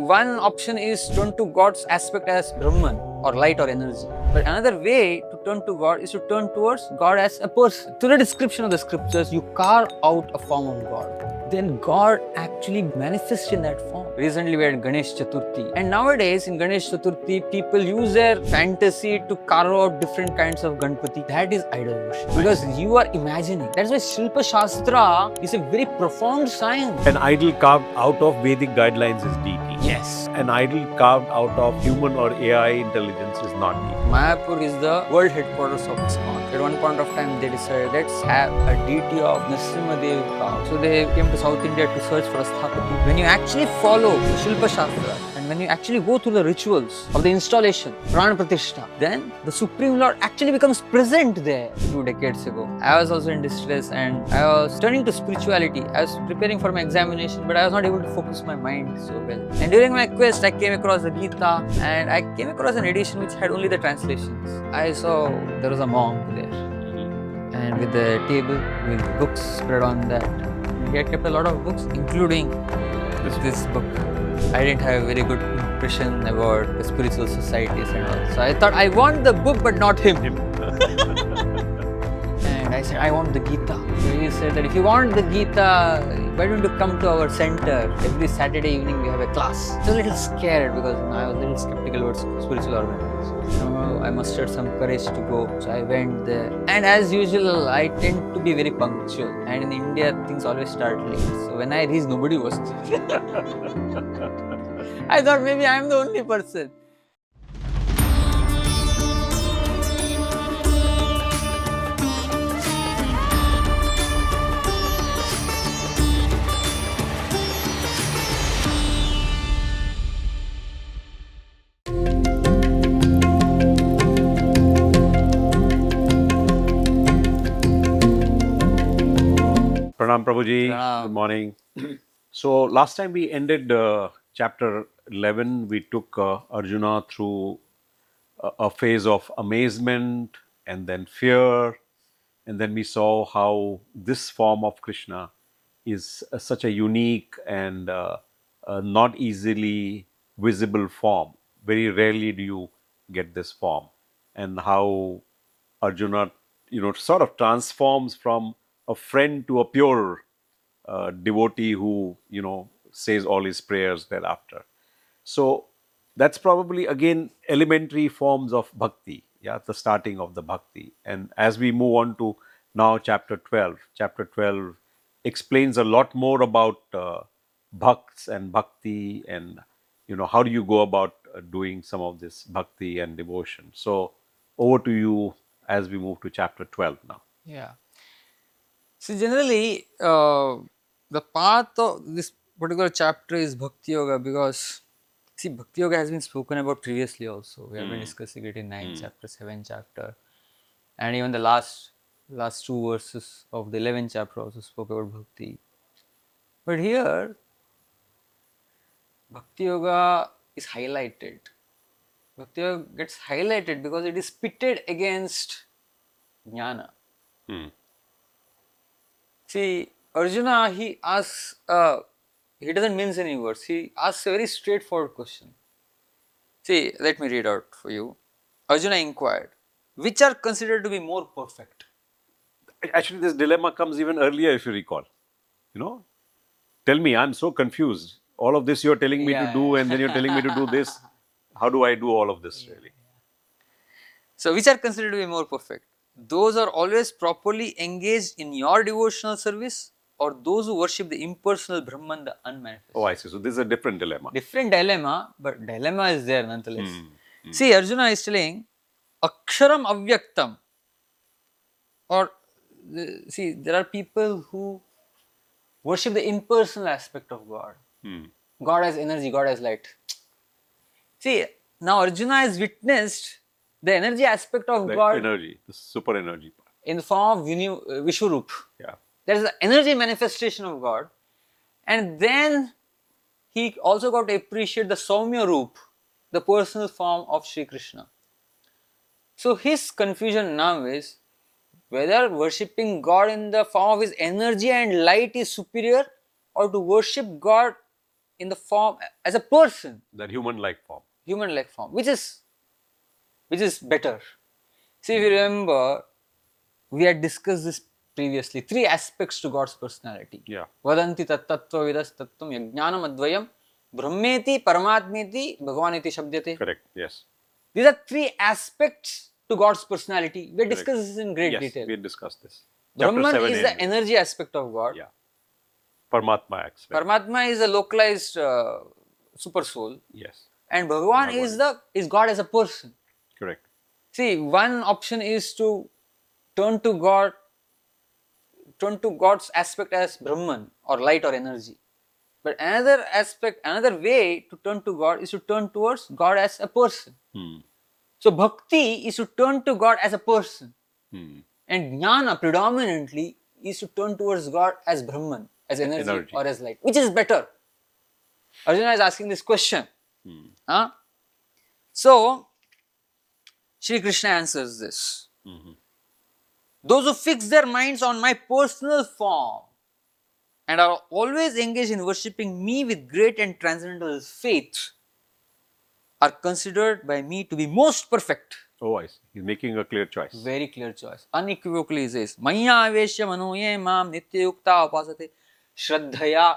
one option is turn to God's aspect as Brahman or light or energy. But another way to turn to God is to turn towards God as a person. To the description of the scriptures, you carve out a form of God. Then God actually manifests in that form. Recently we had Ganesh Chaturthi, and nowadays in Ganesh Chaturthi people use their fantasy to carve out different kinds of Ganpati. That is idol worship, because you are imagining. That's why Shilpa Shastra is a very profound science. An idol carved out of Vedic guidelines is deity. Yes. An idol carved out of human or AI intelligence is not deity. Mayapur is the world headquarters of ISKCON. At one point of time, they decided, let's have a deity of Nrsimhadev carved. So they came to South India to search for a Sthapati. When you actually follow the Shilpa Shastra, and when you actually go through the rituals of the installation, Prana Pratishtha, then the Supreme Lord actually becomes present there. 2 decades ago, I was also in distress and I was turning to spirituality. I was preparing for my examination, but I was not able to focus my mind so well. And during my quest, I came across the Gita, and I came across an edition which had only the translations. I saw there was a monk there, and with the table with books spread on that. He had kept a lot of books, including this book. I didn't have a very good impression about the spiritual societies and all. So I thought, I want the book but not him. And I said, I want the Gita. So he said that if you want the Gita, why don't you come to our center? Every Saturday evening we have a class. I was a little scared because I was a little skeptical about spiritual organizations. So I mustered some courage to go. So I went there. And as usual, I tend to be very punctual. And in India, things always start late. So when I reached, nobody was there. I thought maybe I am the only person. Pranam Prabhuji, Pranam. good morning. So last time we ended chapter 11, we took Arjuna through a phase of amazement and then fear, and then we saw how this form of Krishna is such a unique and not easily visible form. Very rarely do you get this form, and how Arjuna, sort of transforms from a friend to a pure devotee who, says all his prayers thereafter. So that's probably again elementary forms of bhakti, the starting of the bhakti. And as we move on to now chapter 12 explains a lot more about bhakts and bhakti, and how do you go about doing some of this bhakti and devotion. So over to you as we move to chapter 12 now. Yeah. See, generally, the path of this particular chapter is Bhakti Yoga, because, see, Bhakti Yoga has been spoken about previously also. We have been discussing it in 9th chapter, 7th chapter, and even the last 2 verses of the 11th chapter also spoke about Bhakti. But here, Bhakti Yoga is highlighted. Bhakti Yoga gets highlighted because it is pitted against Jnana. See, Arjuna, he asks, he doesn't mince any words, he asks a very straightforward question. See, let me read out for you. Arjuna inquired, which are considered to be more perfect? Actually, this dilemma comes even earlier, if you recall. Tell me, I'm so confused. All of this you're telling me to do, and then you're telling me to do this. How do I do all of this, really? So, which are considered to be more perfect? Those are always properly engaged in your devotional service, or those who worship the impersonal Brahman, the unmanifested? Oh, I see. So, this is a different dilemma. Different dilemma, but dilemma is there nonetheless. See, Arjuna is telling, Aksharam Avyaktam, or see, there are people who worship the impersonal aspect of God. God as energy, God as light. See, now Arjuna has witnessed the energy aspect of God. Energy, the super energy part. In the form of Vishwarup. Yeah. There is the energy manifestation of God. And then he also got to appreciate the Saumya Roop, the personal form of Sri Krishna. So his confusion now is whether worshipping God in the form of his energy and light is superior, or to worship God in the form as a person, That human-like form. human-like form, which is better. See, if you remember, we had discussed this previously. 3 aspects to God's personality. Yeah. Vadanti tat tattva vidas tattvam yajnanam advayam brahmeti paramatmeti bhagavaniti shabdyate. Correct. Yes. These are 3 aspects to God's personality. We Correct. discussed this in great Yes, detail. we discussed this. Brahman Chapter 7 is the energy aspect of God. Yeah. Paramatma aspect. Paramatma is a localized super soul. Yes. And Bhagavan is God as a person. Correct. See, one option is to turn to God, turn to God's aspect as Brahman or light or energy. But another aspect, another way to turn to God is to turn towards God as a person. So Bhakti is to turn to God as a person. And Jnana predominantly is to turn towards God as Brahman, as energy. Or as light. Which is better? Arjuna is asking this question. So, Shri Krishna answers this. Those who fix their minds on my personal form and are always engaged in worshipping me with great and transcendental faith are considered by me to be most perfect. Oh, I see. He's making a clear choice. Very clear choice. Unequivocally he says, Maya aveshya manoye mam nitya yukta upasate shraddhaya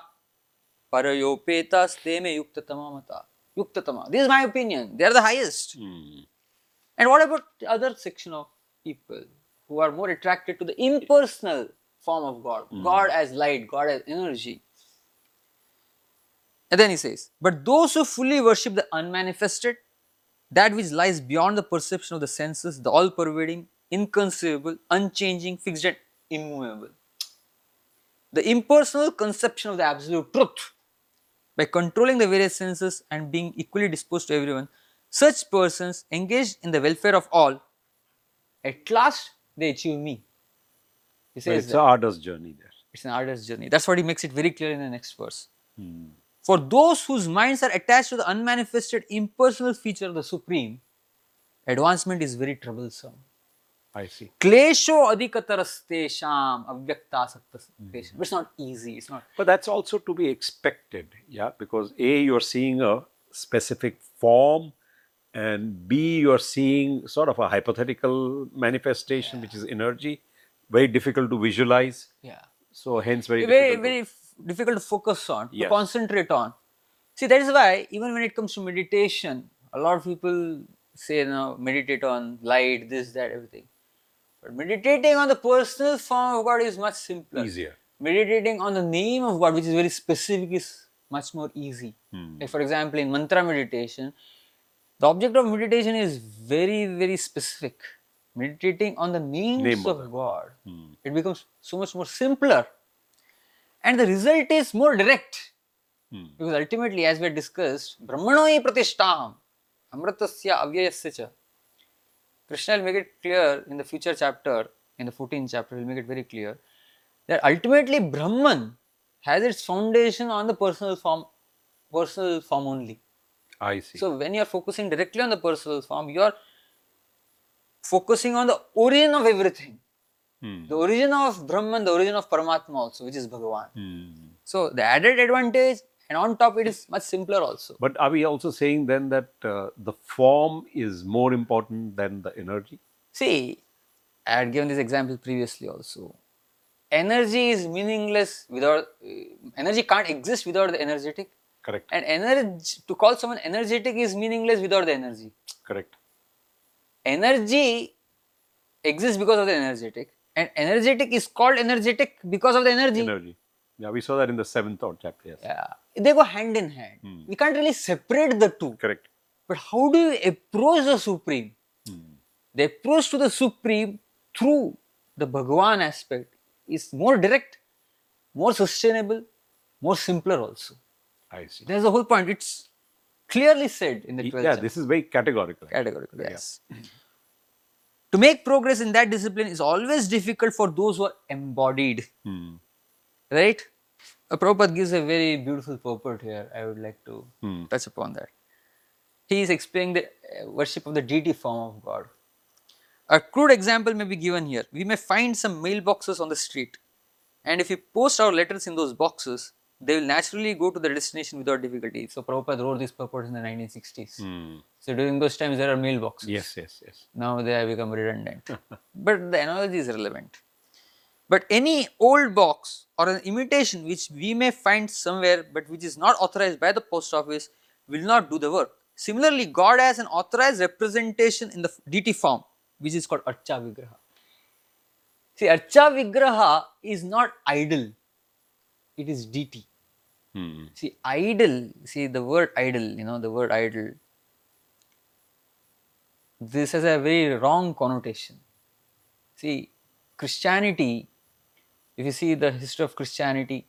parayopeta steme yuktatama mata. Yuktatama. This is my opinion. They are the highest. And what about the other section of people who are more attracted to the impersonal form of God? God as light, God as energy. And then he says, but those who fully worship the unmanifested, that which lies beyond the perception of the senses, the all-pervading, inconceivable, unchanging, fixed and immovable. The impersonal conception of the absolute truth, by controlling the various senses and being equally disposed to everyone, such persons engaged in the welfare of all, at last they achieve me. He says it's an arduous journey there. It's an arduous journey. That's what he makes it very clear in the next verse. For those whose minds are attached to the unmanifested impersonal feature of the Supreme, advancement is very troublesome. I see. Klesho adhikatarastesham avyaktasaktasesham. It's not easy. It's not. But that's also to be expected, yeah, because A, you're seeing a specific form, and B, you're seeing sort of a hypothetical manifestation, which is energy, very difficult to visualize. Yeah. So hence very difficult to focus on, Yes. to concentrate on. See, that is why even when it comes to meditation, a lot of people say, meditate on light, this, that, everything. But meditating on the personal form of God is much simpler. Easier. Meditating on the name of God, which is very specific, is much more easy. Like for example, in mantra meditation, the object of meditation is very, very specific. Meditating on the names of God, it becomes so much more simpler. And the result is more direct. Because ultimately, as we had discussed, Brahmana Pratishtha, Amritasya Avyayasya cha. Krishna will make it clear in the future chapter, in the 14th chapter, he will make it very clear that ultimately Brahman has its foundation on the personal form only. I see. So when you are focusing directly on the personal form, you are focusing on the origin of everything. The origin of Brahman, the origin of Paramatma also, which is Bhagavan. So the added advantage, and on top it is much simpler also. But are we also saying then that the form is more important than the energy? See, I had given this example previously also. Energy is meaningless without, energy can't exist without the energetic. Correct. And to call someone energetic is meaningless without the energy. Correct. Energy exists because of the energetic, and energetic is called energetic because of the energy. Energy. Yeah, we saw that in the 7th chapter. Yes. Yeah, they go hand in hand. We can't really separate the two. Correct. But how do you approach the Supreme? The approach to the Supreme through the Bhagavan aspect is more direct, more sustainable, more simpler also. I see. That's the whole point. It's clearly said in the 12th Yeah, chapter. this is very categorical. Categorical, yes. To make progress in that discipline is always difficult for those who are embodied. Right? Prabhupada gives a very beautiful purport here. I would like to touch upon that. He is explaining the worship of the deity form of God. A crude example may be given here. We may find some mailboxes on the street, and if we post our letters in those boxes, they will naturally go to the destination without difficulty. So Prabhupada wrote this purport in the 1960s. So during those times there are mailboxes. Yes. Now they have become redundant. But the analogy is relevant. But any old box or an imitation which we may find somewhere but which is not authorized by the post office will not do the work. Similarly, God has an authorized representation in the deity form, which is called Archa Vigraha. See, Archa Vigraha is not idol, it is deity. See, idol, see the word idol, the word idol, this has a very wrong connotation. See, Christianity, if you see the history of Christianity,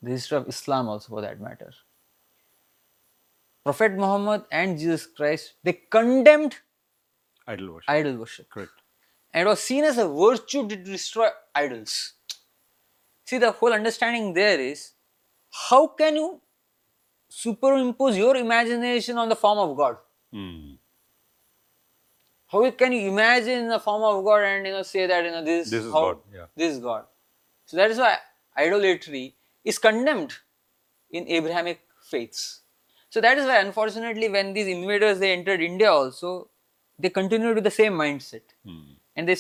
the history of Islam also for that matter, Prophet Muhammad and Jesus Christ, they condemned Idol worship. Correct. And it was seen as a virtue to destroy idols. See, the whole understanding there is, how can you superimpose your imagination on the form of God? How can you imagine the form of God and say that this is how, God. Yeah. This is God. So that is why idolatry is condemned in Abrahamic faiths. So that is why, unfortunately, when these invaders they entered India also, they continued with the same mindset, and they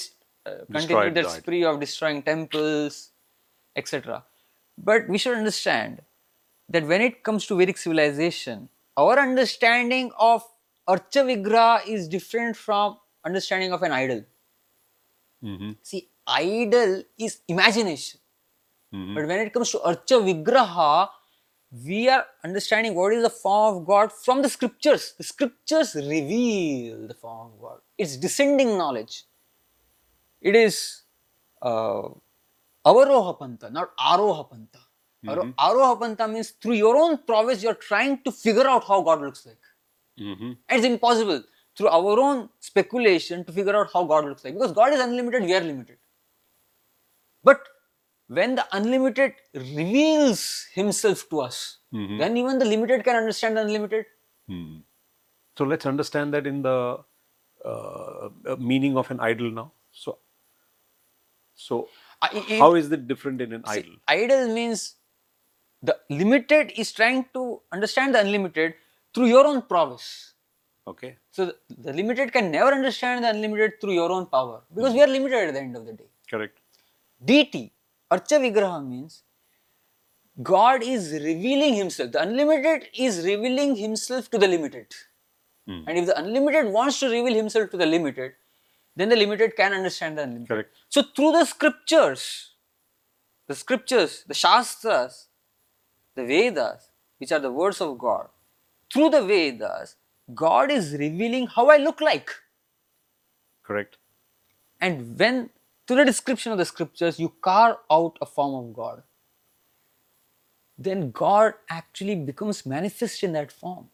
continued their spree of destroying temples, etc. But we should understand that when it comes to Vedic civilization, our understanding of Archa Vigraha is different from understanding of an idol. See, idol is imagination. But when it comes to Archa Vigraha, we are understanding what is the form of God from the scriptures. The scriptures reveal the form of God. It's descending knowledge. It is Avaroha Pantha, not Aroha Pantha. Aroha Pantha means through your own prowess, you are trying to figure out how God looks like. And it's impossible through our own speculation to figure out how God looks like, because God is unlimited, we are limited. But when the unlimited reveals himself to us, then even the limited can understand the unlimited. So let's understand that in the meaning of an idol now. So how is it different in an idol? Idol means the limited is trying to understand the unlimited through your own prowess. Okay. So the limited can never understand the unlimited through your own power, because we are limited at the end of the day. Correct. Deity, Archa Vigraha means God is revealing himself. The unlimited is revealing himself to the limited. And if the unlimited wants to reveal himself to the limited, then the limited can understand the unlimited. Correct. So through the scriptures, the Shastras, the Vedas, which are the words of God, through the Vedas, God is revealing how I look like. Correct. And when, through the description of the scriptures, you carve out a form of God, then God actually becomes manifest in that form.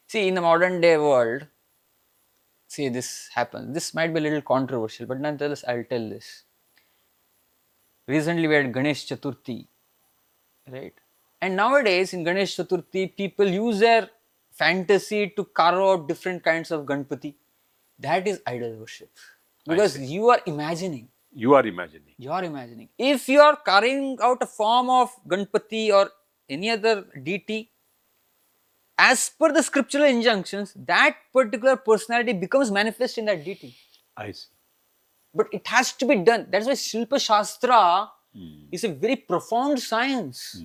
See, in the modern day world, see, this happens. This might be a little controversial, but nonetheless, I'll tell this. Recently, we had Ganesh Chaturthi, right? And nowadays, in Ganesh Chaturthi, people use their fantasy to carve out different kinds of Ganpati. That is idol worship. Because you are imagining. You are imagining. You are imagining. If you are carrying out a form of Ganpati or any other deity, as per the scriptural injunctions, that particular personality becomes manifest in that deity. I see. But it has to be done. That's why Shilpa Shastra is a very profound science.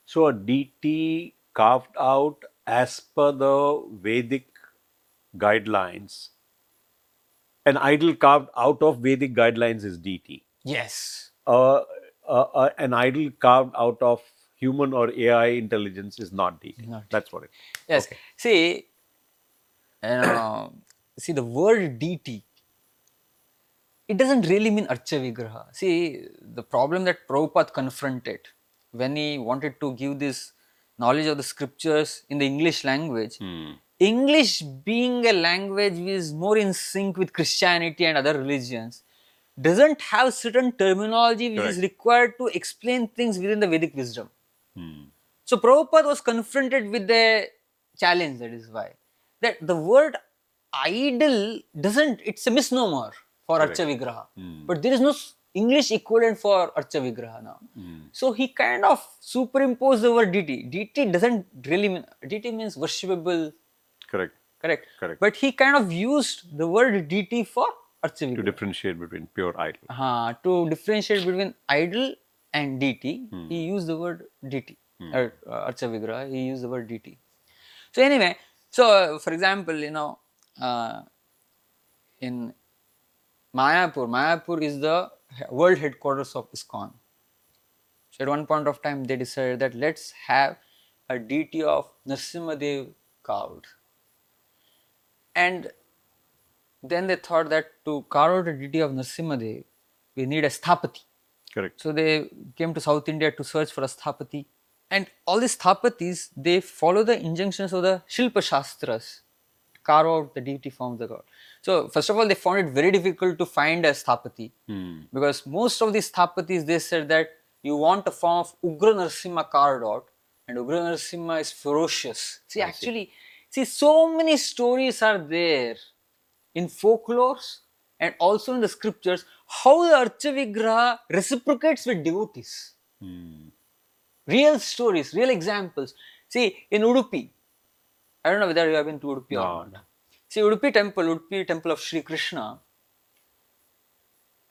So a deity carved out as per the Vedic guidelines. An idol carved out of Vedic guidelines is deity. Yes. An idol carved out of human or AI intelligence is not deity. That's what it is. Yes. Okay. See, the word deity, it doesn't really mean Archa Vigraha. See, the problem that Prabhupada confronted when he wanted to give this knowledge of the scriptures in the English language, English being a language which is more in sync with Christianity and other religions, doesn't have certain terminology which is required to explain things within the Vedic wisdom. So Prabhupada was confronted with the challenge, that is why. That the word idol it's a misnomer for Archa Vigraha. But there is no English equivalent for Archa Vigraha now. So he kind of superimposed the word deity. Deity doesn't really mean, deity means worshipable, Correct. correct? Correct. But he kind of used the word deity for Archa To Vigraha. differentiate between pure idol. To differentiate between idol and deity, he used the word deity. Archa Vigraha, he used the word deity. So anyway, for example, in Mayapur is the world headquarters of ISKCON. So at one point of time, they decided that let's have a deity of Nrsimhadev carved. And then they thought that to carve out a deity of Nrsimhadev, we need a sthapati. Correct. So they came to South India to search for a sthapati. And all these sthapatis, they follow the injunctions of the Shilpa Shastras, carve out the deity form of the god. So first of all, they found it very difficult to find a sthapati because most of these sthapatis, they said that you want a form of Ugra Narasimha carved out, and Ugra Narasimha is ferocious. See, so many stories are there in folklores and also in the scriptures how the Archa Vigraha reciprocates with devotees. Real stories, real examples. See, in Udupi, I don't know whether you have been to Udupi or not. See, Udupi temple of Sri Krishna,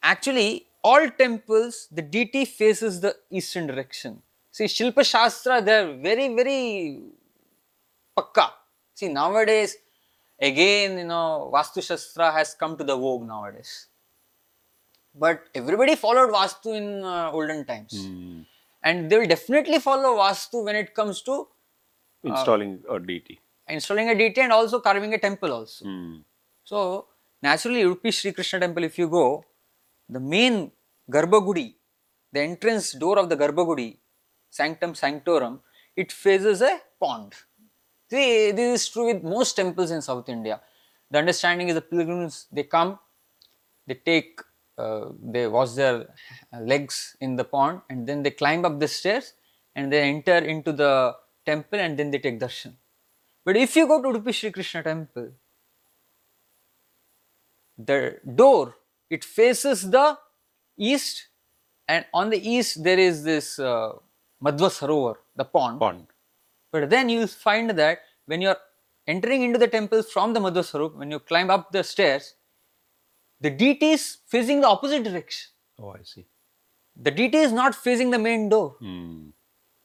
actually all temples, the deity faces the eastern direction. See, Shilpa Shastra, they are very, very pakka. See, nowadays, again, Vastu Shastra has come to the vogue nowadays. But everybody followed Vastu in olden times. And they will definitely follow Vastu when it comes to installing a deity. Installing a deity and also carving a temple also. So, naturally, Udupi Sri Krishna temple, if you go, the main Garbhagudi, the entrance door of the Garbhagudi, Sanctum Sanctorum, it faces a pond. See, this is true with most temples in South India. The understanding is the pilgrims, they come, they wash their legs in the pond and then they climb up the stairs and they enter into the temple and then they take darshan. But if you go to Udupi Sri Krishna temple, the door, it faces the east, and on the east there is this Madhva Sarovar, the pond. But then you find that when you are entering into the temple from the Madhva Sarovar, when you climb up the stairs, the deity is facing the opposite direction. Oh, I see. The deity is not facing the main door.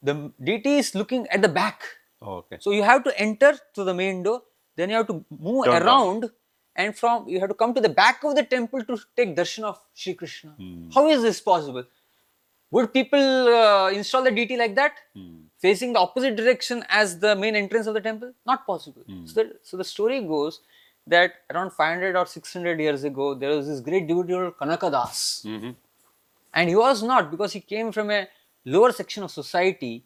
The deity is looking at the back. Oh, okay. So you have to enter through the main door, then you have to move around and you have to come to the back of the temple to take darshan of Sri Krishna. How is this possible? Would people install the deity like that? Facing the opposite direction as the main entrance of the temple? Not possible. So the story goes that around 500 or 600 years ago, there was this great devotee called Kanakadas. And he was not, because he came from a lower section of society,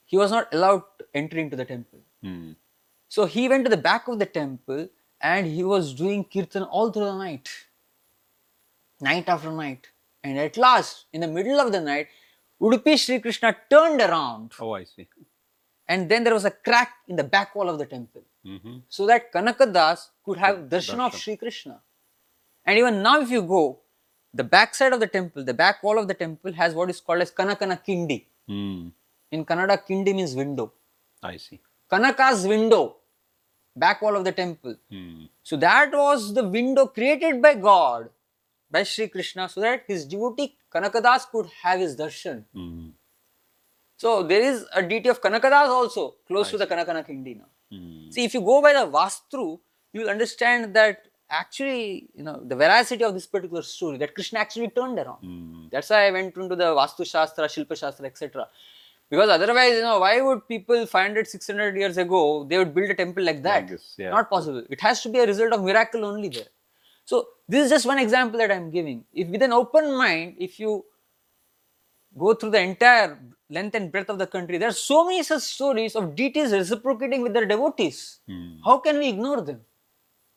he was not allowed to enter into the temple. So he went to the back of the temple and he was doing kirtan all through the night after night. And at last, in the middle of the night, Udupi Sri Krishna turned around. Oh, I see. And then there was a crack in the back wall of the temple. So that Kanakadas could have darshan of Sri Krishna. And even now if you go, the back side of the temple, the back wall of the temple has what is called as Kanakana Kindi. In Kannada, Kindi means window. I see. Kanaka's window, back wall of the temple. So that was the window created by God, by Sri Krishna, so that his devotee Kanakadas could have his darshan. So there is a deity of Kanakadas also close to the Kanakana Kindi now. See, if you go by the Vastu, you will understand that actually, the veracity of this particular story, that Krishna actually turned around. That's why I went into the Vastu Shastra, Shilpa Shastra, etc. Because otherwise, why would people 500, 600 years ago, they would build a temple like that? Not possible. It has to be a result of miracle only there. So, this is just one example that I am giving. If with an open mind, if you go through the entire length and breadth of the country, there are so many such stories of deities reciprocating with their devotees. How can we ignore them?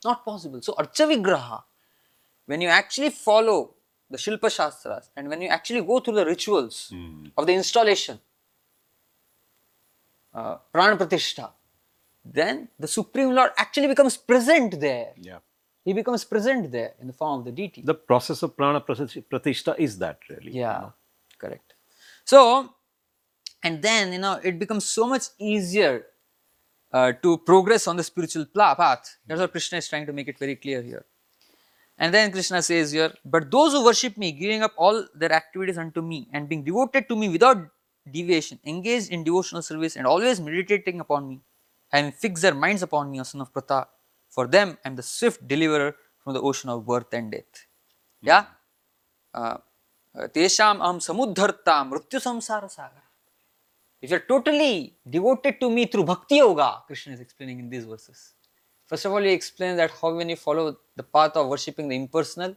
Not possible. So, Archa Vigraha, when you actually follow the Shilpa Shastras and when you actually go through the rituals of the installation, Prana Pratishtha, then the Supreme Lord actually becomes present there. he becomes present there in the form of the deity. The process of Prana Pratishtha is that really. Yeah, correct. So, and then it becomes so much easier to progress on the spiritual path. That's what Krishna is trying to make it very clear here. And then Krishna says here, but those who worship me, giving up all their activities unto me and being devoted to me without deviation, engaged in devotional service and always meditating upon me and fix their minds upon me, O son of Pratha, for them I am the swift deliverer from the ocean of birth and death. Yeah? Tesham aham samudharta mrityu samsara sagar. If you are totally devoted to me through Bhakti Yoga, Krishna is explaining in these verses. First of all, he explains that how when you follow the path of worshipping the impersonal,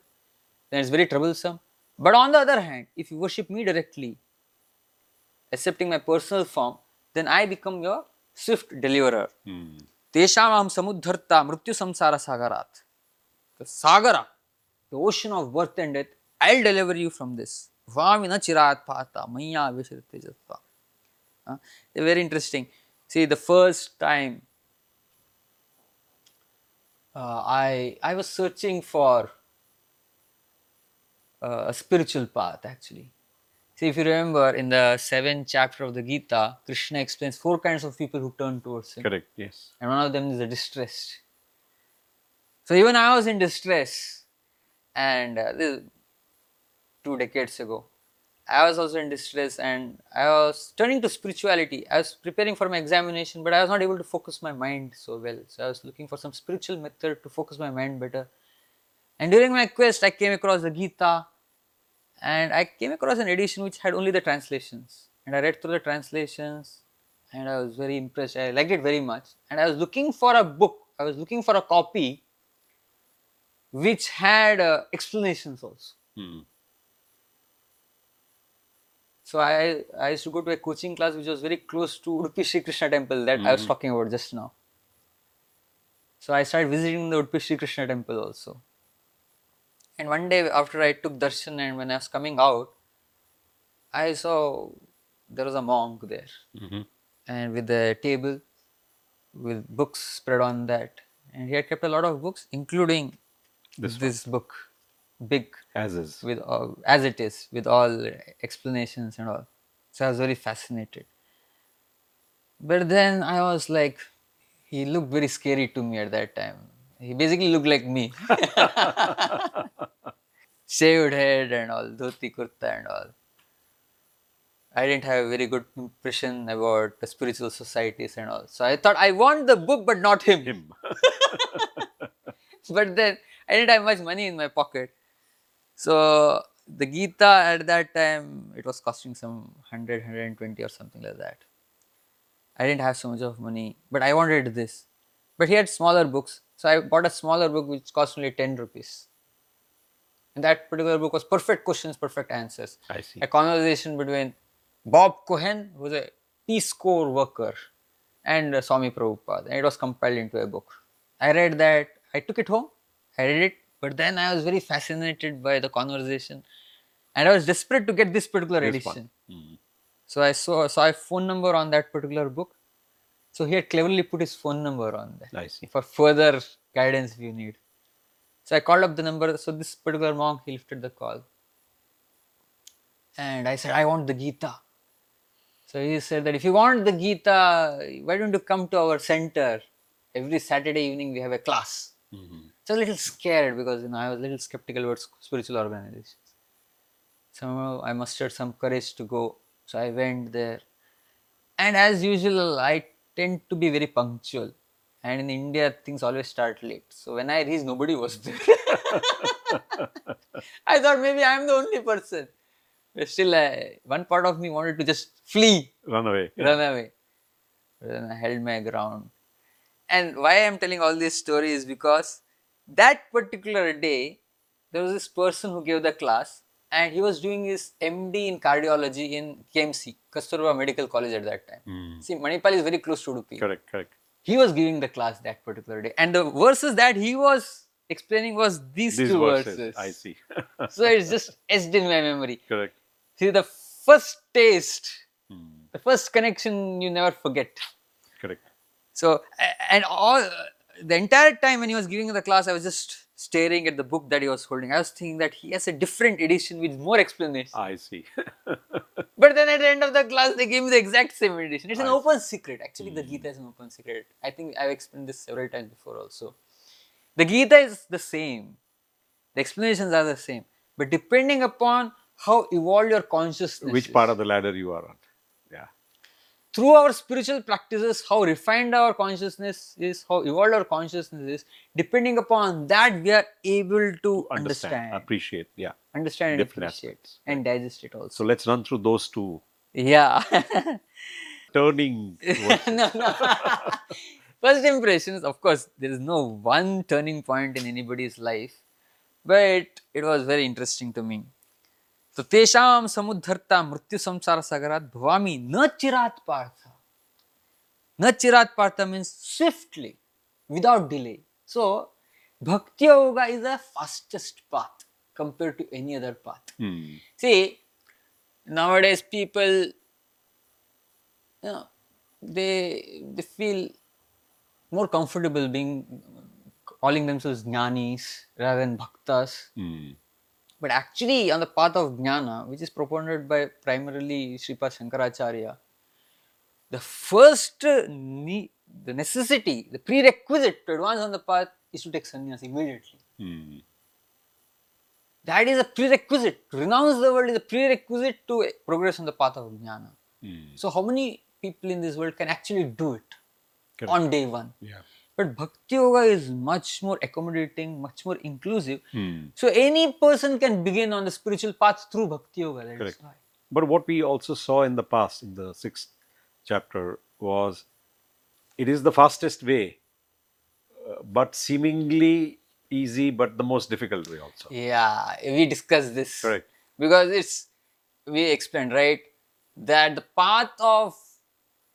then it's very troublesome. But on the other hand, if you worship me directly, accepting my personal form, then I become your swift deliverer. Tesham aham samudharta mrityu samsara sagarat. The sagara, the ocean of birth and death, I'll deliver you from this. Vamina chirat pata maya vishirte jatva. Very interesting. See, the first time I was searching for a spiritual path actually. See, if you remember in the 7th chapter of the Gita, Krishna explains 4 kinds of people who turn towards him. Correct, yes. And one of them is the distressed. So even I was in distress, and this 2 decades ago, I was also in distress and I was turning to spirituality. I was preparing for my examination, but I was not able to focus my mind so well. So I was looking for some spiritual method to focus my mind better. And during my quest, I came across the Gita, and I came across an edition which had only the translations. And I read through the translations and I was very impressed. I liked it very much. And I was looking for a book, I was looking for a copy which had explanations also. So I used to go to a coaching class which was very close to Udupi Sri Krishna temple that I was talking about just now. So I started visiting the Udupi Sri Krishna temple also. And one day after I took darshan and when I was coming out, I saw there was a monk there and with a table with books spread on that. And he had kept a lot of books including this book. Big As is. with all, as it is with all explanations and all. So I was very fascinated. But then I was like, he looked very scary to me at that time. He basically looked like me. Shaved head and all, dhoti kurta and all. I didn't have a very good impression about the spiritual societies and all. So I thought I want the book but not him. But then I didn't have much money in my pocket. So the Gita at that time, it was costing some 100, 120 or something like that. I didn't have so much of money, but I wanted this. But he had smaller books. So I bought a smaller book which cost only 10 rupees. And that particular book was perfect questions, perfect answers. I see. A conversation between Bob Cohen, who was a Peace Corps worker, and Swami Prabhupada. And it was compiled into a book. I read that. I took it home. I read it. But then I was very fascinated by the conversation. And I was desperate to get this particular edition. So I saw a phone number on that particular book. So he had cleverly put his phone number on there. I see. For further guidance if you need. So I called up the number. So this particular monk, he lifted the call. And I said, I want the Gita. So he said that if you want the Gita, why don't you come to our center? Every Saturday evening we have a class. So I was a little scared because I was a little skeptical about spiritual organizations. So I mustered some courage to go. So I went there. And as usual, I tend to be very punctual. And in India, things always start late. So when I reached, nobody was there. I thought maybe I am the only person. But still, one part of me wanted to just flee. Run away. Run away. But then I held my ground. And why I am telling all these stories is because that particular day, there was this person who gave the class and he was doing his MD in cardiology in KMC, Kasturba Medical College at that time. See, Manipal is very close to Udupi. Correct. He was giving the class that particular day. And the verses that he was explaining was these two verses. I see. So it's just etched in my memory. Correct. See, the first taste, the first connection you never forget. Correct. So, and all the entire time when he was giving the class, I was just staring at the book that he was holding, I was thinking that he has a different edition with more explanation. I see. But then at the end of the class, they gave me the exact same edition. It's an I open secret. Actually, the Gita is an open secret. I think I've explained this several times before also. The Gita is the same. The explanations are the same. But depending upon how evolved your consciousness Which is, part of the ladder you are on? Yeah. through our spiritual practices, how refined our consciousness is, how evolved our consciousness is, depending upon that, we are able to understand, appreciate, yeah. understand and different appreciate, aspects. and digest it also. So let's run through those two Yeah. turning verses. No. First impressions, of course, there is no one turning point in anybody's life, but it was very interesting to me. So, tesham samudharta mrityu samsara sagarat bhavami na chirat partha. Na chirat partha means swiftly, without delay. So, Bhakti Yoga is the fastest path compared to any other path. See, nowadays people, they feel more comfortable calling themselves jnanis rather than bhaktas. But actually, on the path of jnana, which is propounded by primarily Sripad Shankaracharya, the first the necessity, the prerequisite to advance on the path is to take sannyas immediately. That is a prerequisite. To renounce the world is a prerequisite to progress on the path of jnana. So, how many people in this world can actually do it on day one? Yeah. But Bhakti Yoga is much more accommodating, much more inclusive. So, any person can begin on the spiritual path through Bhakti Yoga. That is why. But what we also saw in the past, in the 6th chapter, was it is the fastest way, but seemingly easy, but the most difficult way also. Yeah, we discussed this. Correct. Because we explained, right, that the path of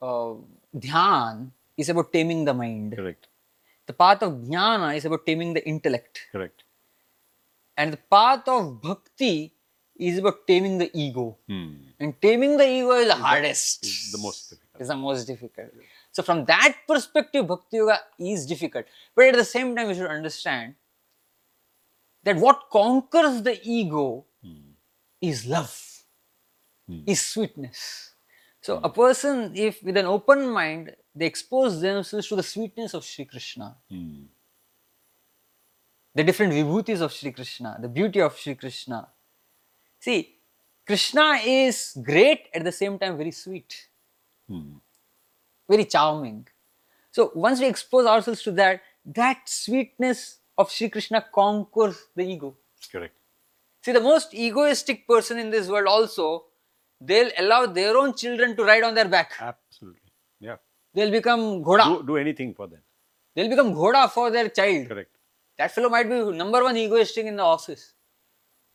dhyan is about taming the mind. Correct. The path of jnana is about taming the intellect. Correct. And the path of bhakti is about taming the ego. And taming the ego is the hardest. Is the most difficult. Is the most difficult. So from that perspective, Bhakti Yoga is difficult. But at the same time, we should understand that what conquers the ego is love, is sweetness. So a person, if with an open mind, they expose themselves to the sweetness of Sri Krishna, the different vibhutis of Sri Krishna, the beauty of Sri Krishna. See, Krishna is great, at the same time very sweet, very charming. So once we expose ourselves to that, that sweetness of Sri Krishna conquers the ego. Correct. See, the most egoistic person in this world also, they'll allow their own children to ride on their back. Absolutely. Yeah. They'll become ghoda. Do anything for them. They'll become ghoda for their child. Correct. That fellow might be number one egoistic in the office.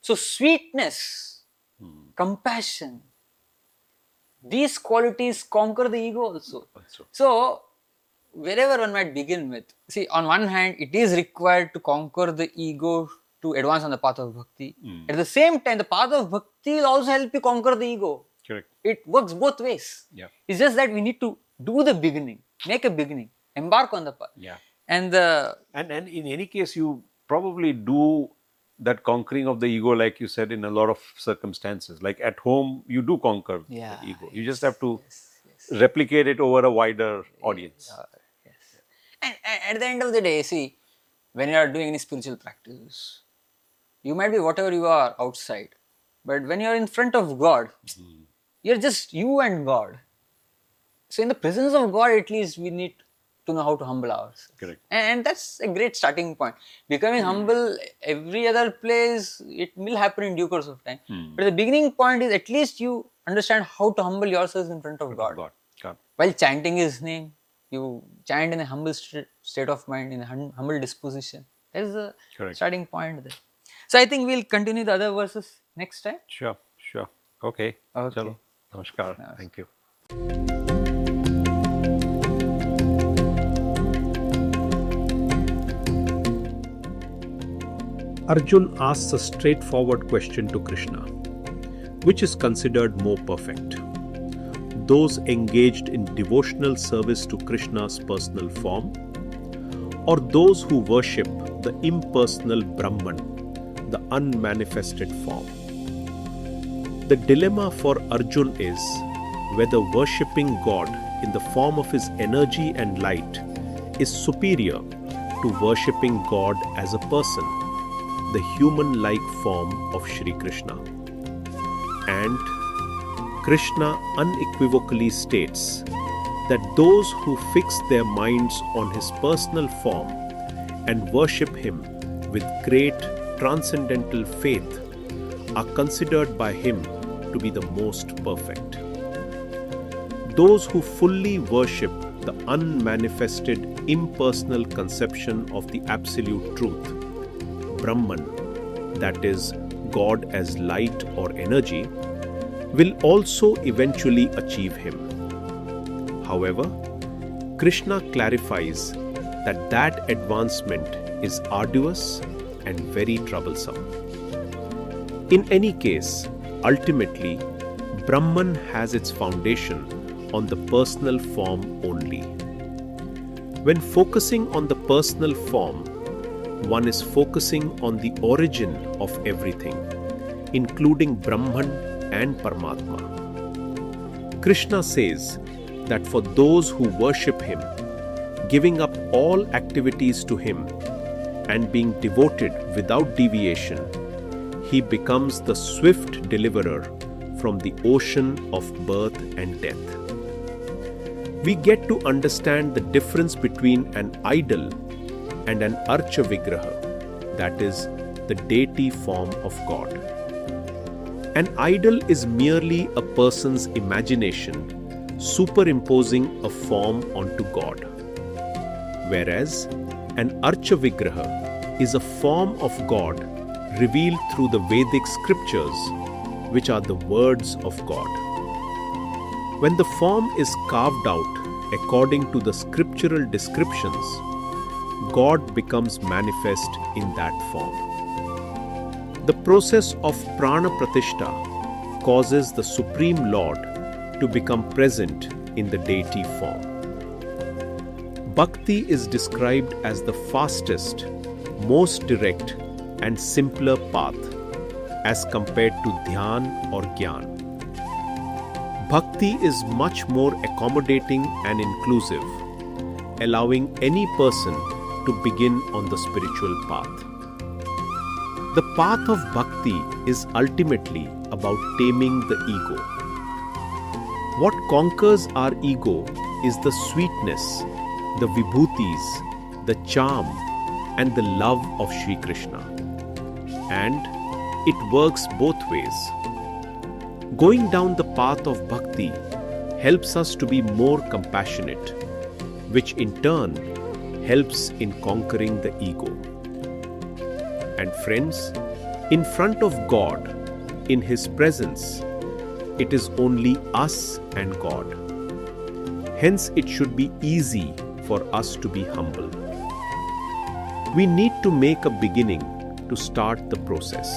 So sweetness, compassion, these qualities conquer the ego also. So wherever one might begin with, see, on one hand, it is required to conquer the ego to advance on the path of bhakti. At the same time, the path of bhakti will also help you conquer the ego. Correct. It works both ways. Yeah. It's just that we need to do the beginning, make a beginning, embark on the path. Yeah. And in any case, you probably do that conquering of the ego, like you said, in a lot of circumstances. Like at home, you do conquer the ego. You just have to replicate it over a wider audience. And at the end of the day, see, when you are doing any spiritual practice, you might be whatever you are outside, but when you are in front of God, you're just you and God. So in the presence of God, at least we need to know how to humble ourselves. Correct. And that's a great starting point. Becoming humble, every other place, it will happen in due course of time. But the beginning point is at least you understand how to humble yourselves in front of God. God. While chanting His name, you chant in a humble state of mind, in a humble disposition. That is the starting point there. So I think we'll continue the other verses next time. Sure. Okay. Chalo. Namaskar. Thank you. Arjun asks a straightforward question to Krishna. Which is considered more perfect? Those engaged in devotional service to Krishna's personal form, or those who worship the impersonal Brahman, the unmanifested form. The dilemma for Arjuna is whether worshipping God in the form of his energy and light is superior to worshipping God as a person, the human-like form of Shri Krishna. And Krishna unequivocally states that those who fix their minds on his personal form and worship him with great transcendental faith are considered by him to be the most perfect. Those who fully worship the unmanifested impersonal conception of the absolute truth, Brahman, that is, God as light or energy, will also eventually achieve him. However, Krishna clarifies that advancement is arduous and very troublesome. In any case, ultimately, Brahman has its foundation on the personal form only. When focusing on the personal form, one is focusing on the origin of everything, including Brahman and Paramatma. Krishna says that for those who worship him, giving up all activities to him and being devoted without deviation, he becomes the swift deliverer from the ocean of birth and death. We get to understand the difference between an idol and an Archa Vigraha, that is, the deity form of God. An idol is merely a person's imagination superimposing a form onto God, whereas an Archa Vigraha is a form of God revealed through the Vedic scriptures, which are the words of God. When the form is carved out according to the scriptural descriptions, God becomes manifest in that form. The process of Prana Pratishtha causes the Supreme Lord to become present in the deity form. Bhakti is described as the fastest, most direct and simpler path as compared to Dhyan or Gyan. Bhakti is much more accommodating and inclusive, allowing any person to begin on the spiritual path. The path of Bhakti is ultimately about taming the ego. What conquers our ego is the sweetness, the vibhutis, the charm, and the love of Shri Krishna. And it works both ways. Going down the path of Bhakti helps us to be more compassionate, which in turn helps in conquering the ego. And friends, in front of God, in His presence, it is only us and God. Hence, it should be easy for us to be humble. We need to make a beginning to start the process.